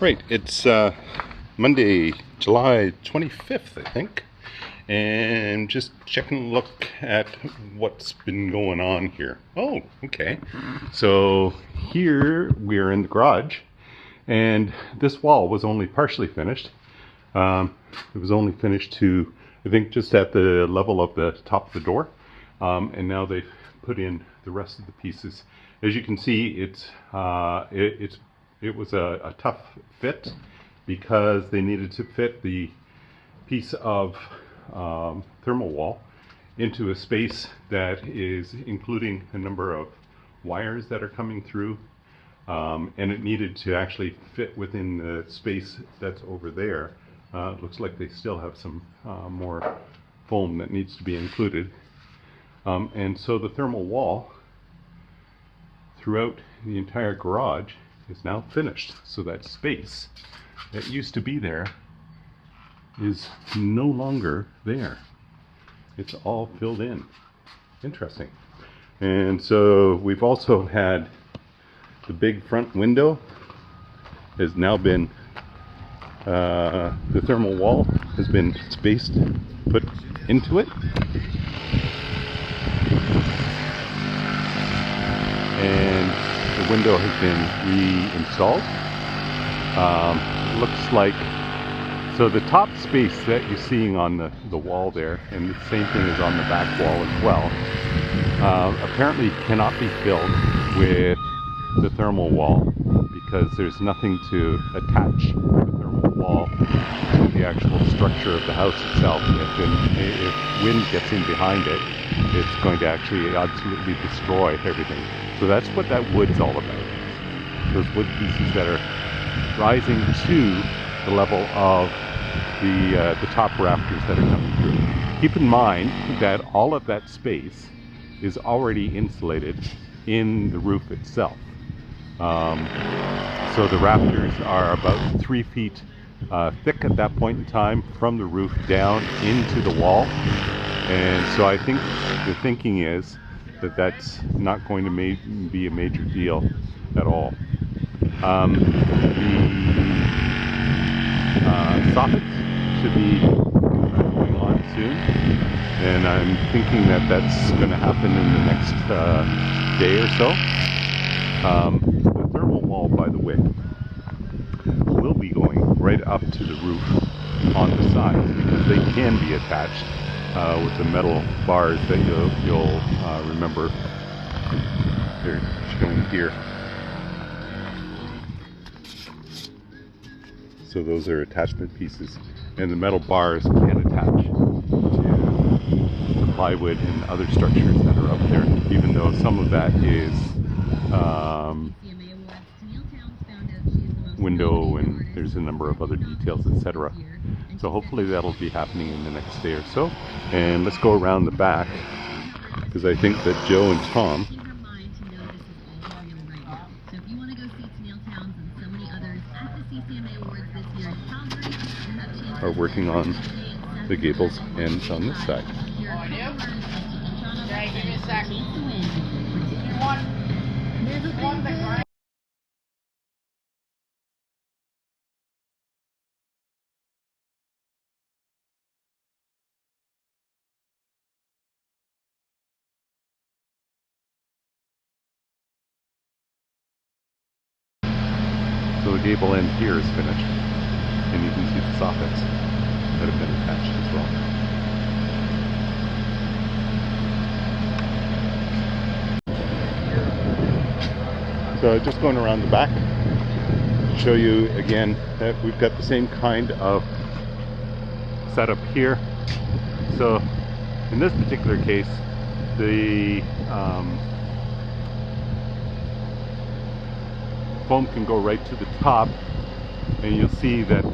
Right, it's Monday, July 25th, I think, and just checking a look at what's been going on here. Oh, okay. So here we're in the garage, and this wall was only partially finished. It was only finished to, I think, just at the level of the top of the door, and now they've put in the rest of the pieces. As you can see, it was a tough fit because they needed to fit the piece of thermal wall into a space that is including a number of wires that are coming through, and it needed to actually fit within the space that's over there. It looks like they still have some more foam that needs to be included. And so the thermal wall throughout the entire garage is now finished. So that space that used to be there is no longer there. It's all filled in. Interesting. And so we've also had the big front window has now been the thermal wall has been put into it, and the window has been reinstalled. It looks like, so the top space that you're seeing on the wall there, and the same thing is on the back wall as well, apparently cannot be filled with the thermal wall because there's nothing to attach the thermal wall to the actual structure of the house itself. If wind gets in behind it, it's going to actually absolutely destroy everything. So that's what that wood's all about. Those wood pieces that are rising to the level of the top rafters that are coming through. Keep in mind that all of that space is already insulated in the roof itself. So the rafters are about 3 feet thick at that point in time from the roof down into the wall. And so I think the thinking is that that's not going to be a major deal at all. The soffits should be going on soon, and I'm thinking that that's going to happen in the next day or so. The thermal wall, by the way, will be going right up to the roof on the sides because they can be attached with the metal bars that you'll remember. They're shown here. So those are attachment pieces, and the metal bars can attach to plywood and other structures that are up there, even though some of that is window, and there's a number of other details, etc. So hopefully that'll be happening in the next day or so. And let's go around the back, because I think that Joe and Tom are working on the gables ends on this side. So the gable end here is finished, and you can see the soffits that have been attached as well. So just going around the back to show you again that we've got the same kind of setup here. So in this particular case, the foam can go right to the top, and you'll see that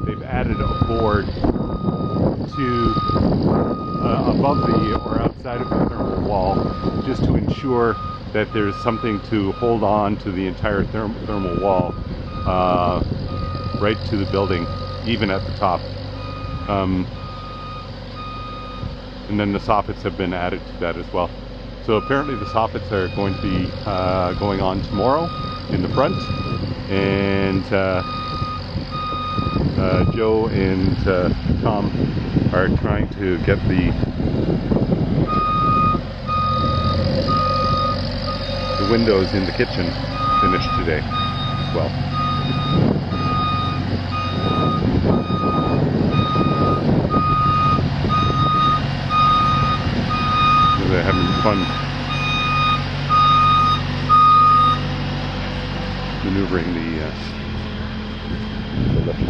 they've added a board to above the or outside of the thermal wall, just to ensure that there's something to hold on to the entire thermal wall right to the building, even at the top. And then the soffits have been added to that as well. So apparently the soffits are going to be going on tomorrow in the front, and Joe and Tom are trying to get the windows in the kitchen finished today as well. So they're having fun maneuvering the lift.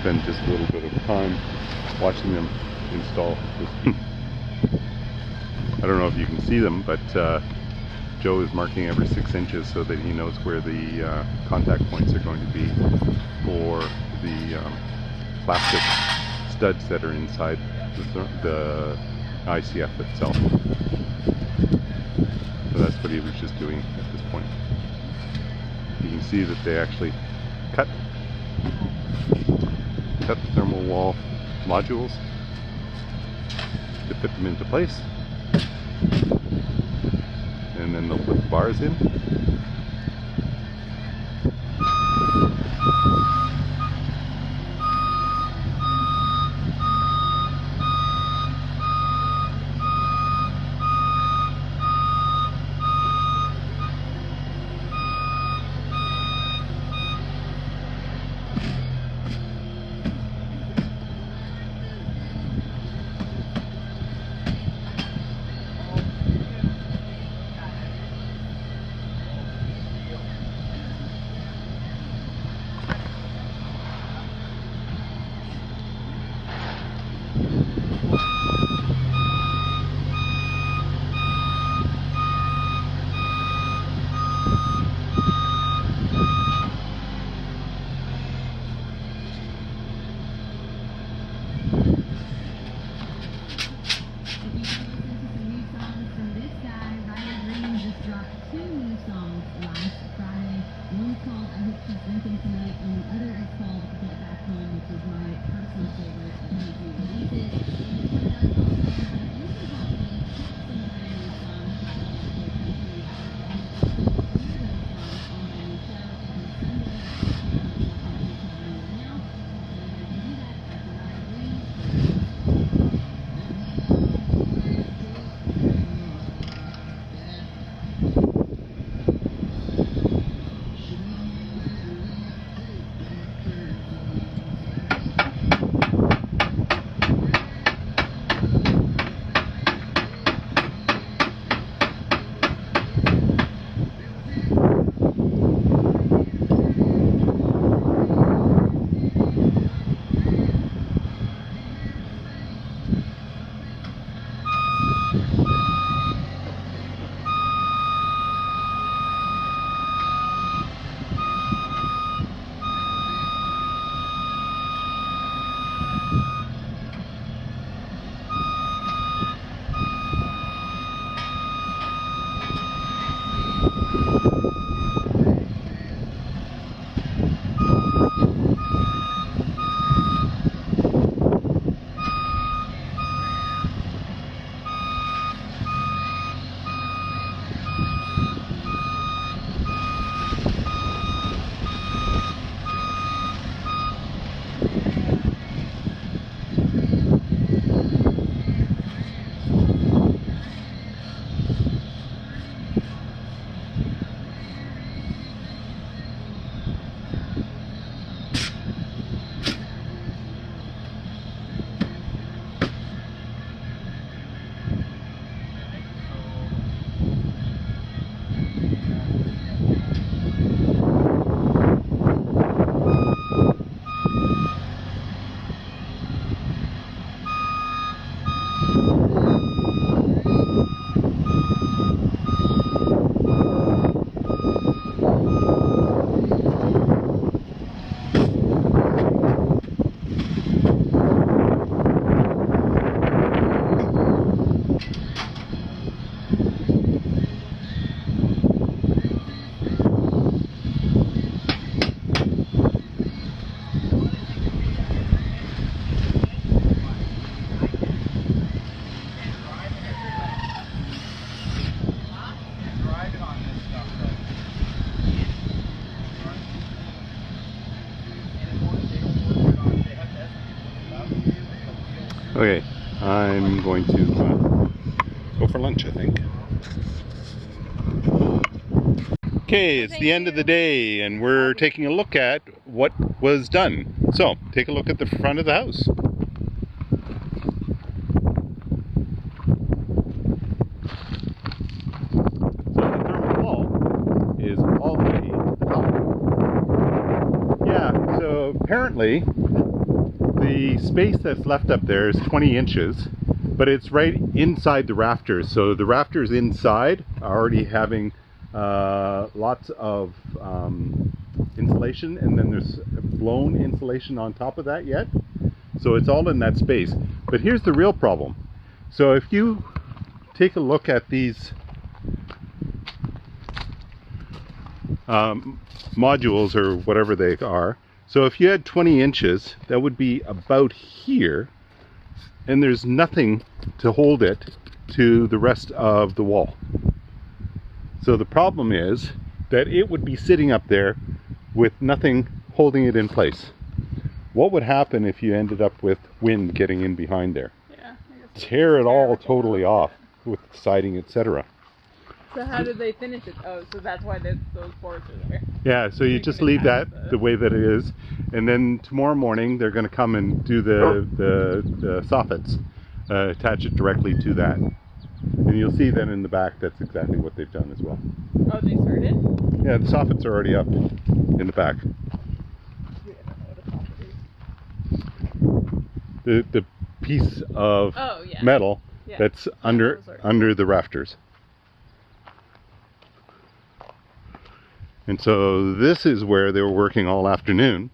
Spend just a little bit of time watching them install this. I don't know if you can see them, but Joe is marking every 6 inches so that he knows where the contact points are going to be for the plastic studs that are inside the ICF itself. So that's what he was just doing at this point. You can see that they actually cut the thermal wall modules to fit them into place, and then they'll put the bars in. Okay, I'm going to go for lunch, I think. Okay, it's the end of the day and we're taking a look at what was done. So, take a look at the front of the house. So the thermal wall is all the way at the top. Yeah, so apparently the space that's left up there is 20 inches, but it's right inside the rafters. So the rafters inside are already having lots of insulation, and then there's blown insulation on top of that yet. So it's all in that space. But here's the real problem. So if you take a look at these modules or whatever they are, so if you had 20 inches, that would be about here, and there's nothing to hold it to the rest of the wall. So the problem is that it would be sitting up there with nothing holding it in place. What would happen if you ended up with wind getting in behind there? Yeah, I guess Tear it all totally off with siding, etc. So how did they finish it? Oh, so that's why those boards are there. Yeah, so you just leave that the way that it is, and then tomorrow morning they're going to come and do the soffits, attach it directly to that. And you'll see then in the back that's exactly what they've done as well. Oh, they started? Yeah, the soffits are already up in the back. Yeah, I don't know what a soffit is. The piece of metal that's under the rafters. And so this is where they were working all afternoon.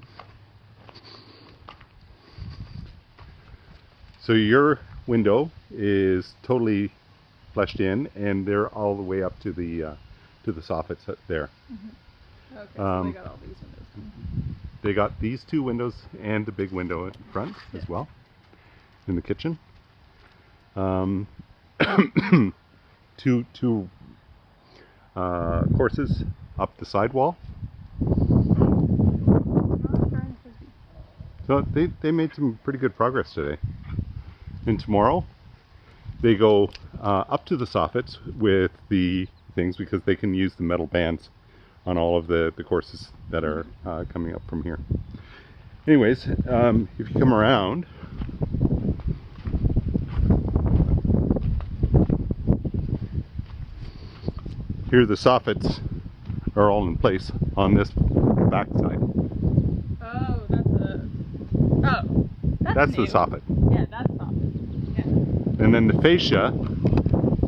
So your window is totally fleshed in, and they're all the way up to the soffits there. Mm-hmm. Okay, so they got all these windows. They got these two windows and the big window in front as well, in the kitchen. Two courses up the sidewall. So they made some pretty good progress today. And tomorrow they go up to the soffits with the things, because they can use the metal bands on all of the courses that are coming up from here. Anyways, if you come around, here the soffits are all in place on this back side. Oh, that's the soffit. Yeah, that's soffit. Yeah. And then the fascia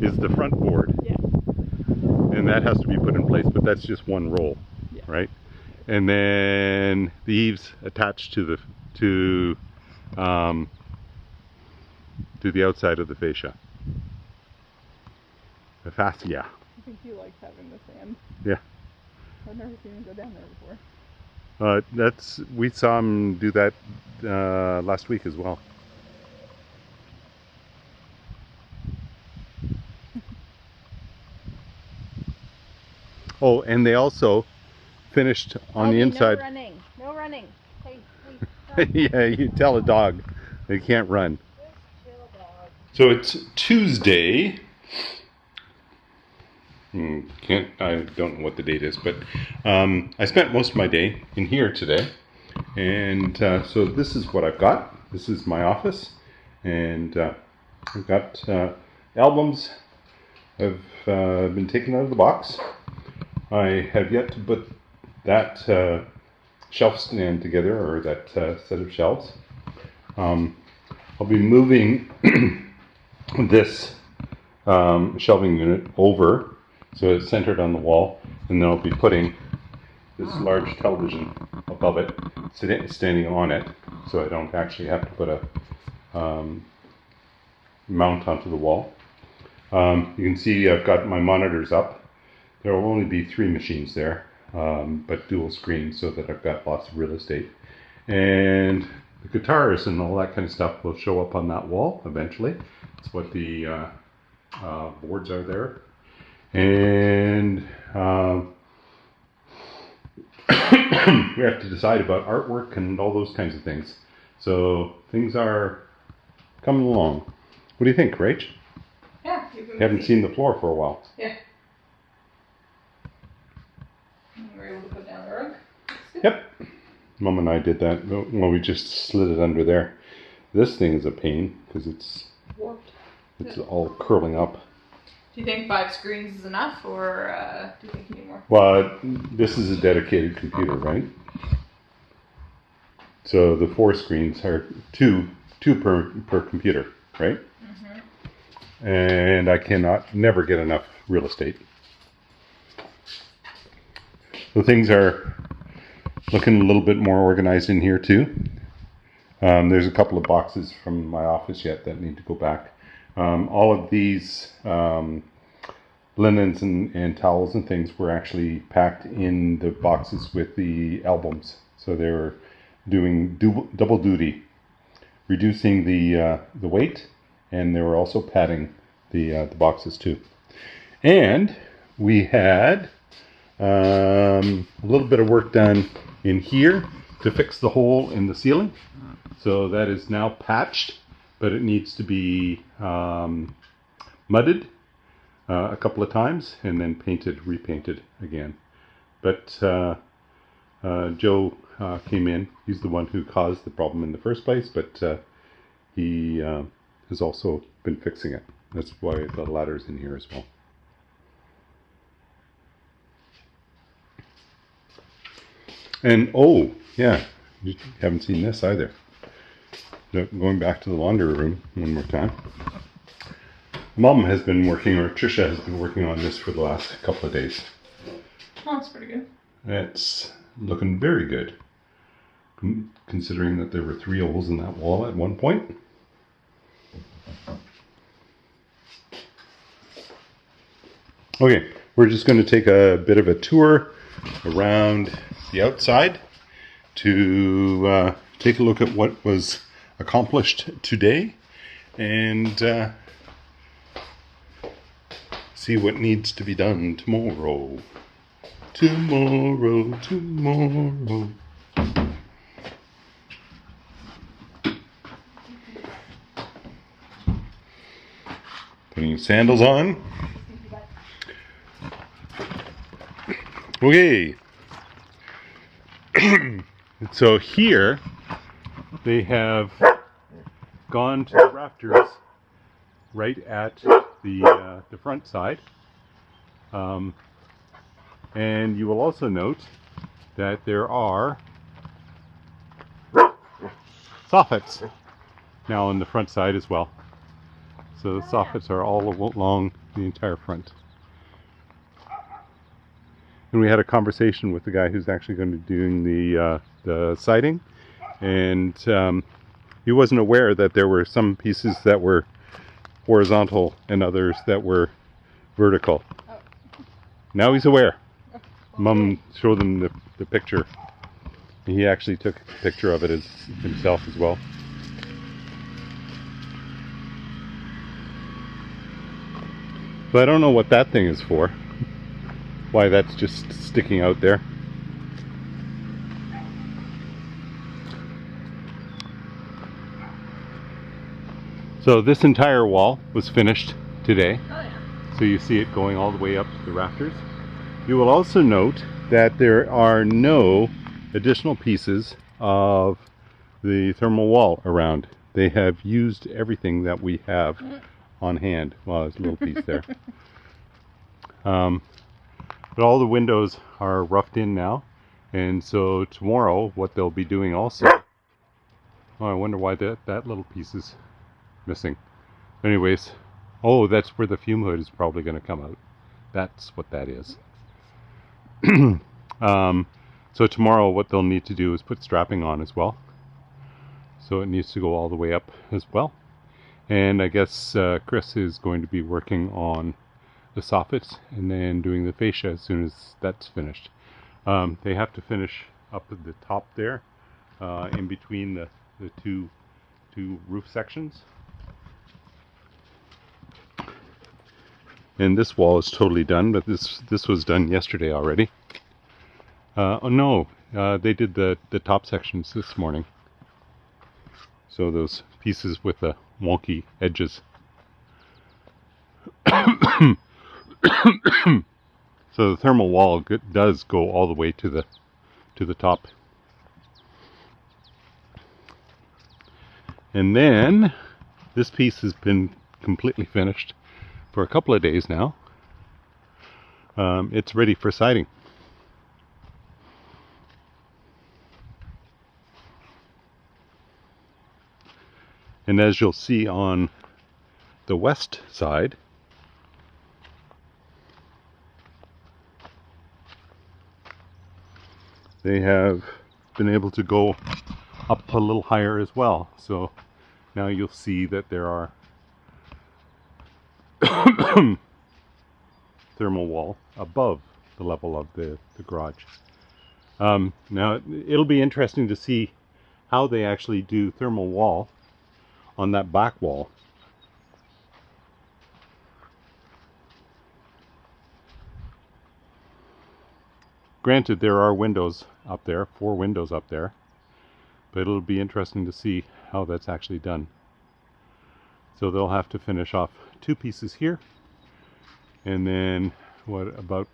is the front board. Yeah. And that has to be put in place, but that's just one roll, right? And then the eaves attached to the outside of the fascia. The fascia. I think he likes having the sand. Yeah. I've never seen him go down there before. We saw him do that last week as well. Oh, and they also finished on the inside. No running. No running. Hey, Yeah, you tell a dog they can't run. So it's Tuesday. I don't know what the date is, but I spent most of my day in here today. And so this is what I've got. This is my office. And I've got albums have been taken out of the box. I have yet to put that shelf stand together, or that set of shelves. I'll be moving this shelving unit over so it's centered on the wall, and then I'll be putting this large television above it, standing on it, so I don't actually have to put a mount onto the wall. You can see I've got my monitors up. There will only be 3 machines there, but dual screen, so that I've got lots of real estate. And the guitars and all that kind of stuff will show up on that wall eventually. That's what the boards are there. And we have to decide about artwork and all those kinds of things. So things are coming along. What do you think, Rach? Yeah, you've been Haven't busy. seen the floor for a while. Yeah. And we're able to put down the rug. That's good. Yep. Mom and I did that. Well, we just slid it under there. This thing is a pain because it's Warped. all curling up. Do you think 5 screens is enough, or do you think you need more? Well, this is a dedicated computer, right? So the 4 screens are two per computer, right? Mm-hmm. And I never get enough real estate. So things are looking a little bit more organized in here too. There's a couple of boxes from my office yet that need to go back. All of these linens and towels and things were actually packed in the boxes with the albums. So they were doing double duty, reducing the weight, and they were also padding the boxes too. And we had a little bit of work done in here to fix the hole in the ceiling. So that is now patched, but it needs to be mudded a couple of times and then repainted again. But Joe came in. He's the one who caused the problem in the first place, but he has also been fixing it. That's why the ladder's in here as well. And oh, yeah, you haven't seen this either. Going back to the laundry room one more time. Mom has been working, or Trisha has been working on this for the last couple of days. Oh, that's pretty good. It's looking very good, considering that there were 3 holes in that wall at one point. Okay, we're just going to take a bit of a tour around the outside to take a look at what was accomplished today and see what needs to be done tomorrow. Tomorrow. Putting sandals on. Okay. So here they have gone to the rafters right at the front side. And you will also note that there are soffits now on the front side as well. So the soffits are all along the entire front. And we had a conversation with the guy who's actually going to be doing the siding, and he wasn't aware that there were some pieces that were horizontal and others that were vertical. Oh. Now he's aware. Okay. Mom showed him the picture. He actually took a picture of it himself as well. So I don't know what that thing is for. Why that's just sticking out there. So this entire wall was finished today. Oh, yeah. So you see it going all the way up to the rafters. You will also note that there are no additional pieces of the thermal wall around. They have used everything that we have on hand. Well, there's a little piece there. But all the windows are roughed in now, and so tomorrow what they'll be doing also, oh, I wonder why that little piece is missing. Anyways, oh, that's where the fume hood is probably going to come out. That's what that is. So tomorrow what they'll need to do is put strapping on as well. So it needs to go all the way up as well. And I guess Chris is going to be working on the soffits and then doing the fascia as soon as that's finished. They have to finish up at the top there, in between the two roof sections. And this wall is totally done, but this was done yesterday already. Oh no, they did the top sections this morning. So those pieces with the wonky edges. So the thermal wall does go all the way to the top. And then this piece has been completely finished for a couple of days now. It's ready for siding. And as you'll see on the west side, they have been able to go up a little higher as well. So now you'll see that there are thermal wall above the level of the garage. Now it'll be interesting to see how they actually do thermal wall on that back wall. Granted, there are windows up there, 4 windows up there, but it'll be interesting to see how that's actually done. So they'll have to finish off 2 pieces here, and then what, about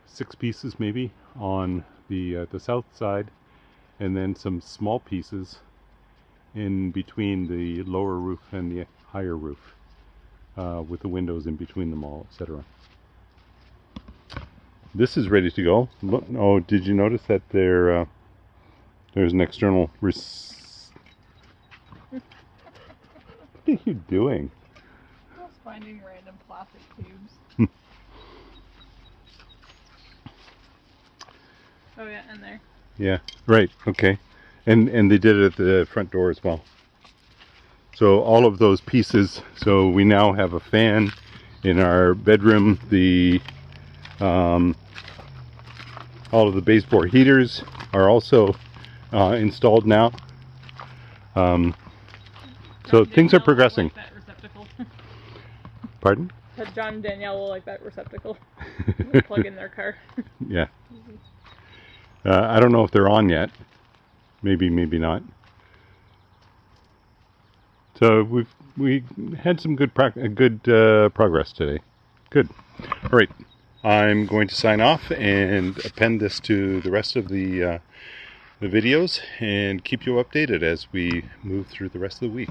6 pieces maybe on the south side, and then some small pieces in between the lower roof and the higher roof, with the windows in between them all, etc. This is ready to go. Look, oh, did you notice that there's an external What are you doing? I was finding random plastic tubes. Oh yeah, in there. Yeah, right, okay. And they did it at the front door as well. So all of those pieces, so we now have a fan in our bedroom. All of the baseboard heaters are also installed now. So things are progressing. Like that receptacle. Pardon? John and Danielle will like that receptacle. Plug in their car. Yeah. I don't know if they're on yet. Maybe, maybe not. So we had some good progress today. Good. All right. I'm going to sign off and append this to the rest of the videos and keep you updated as we move through the rest of the week.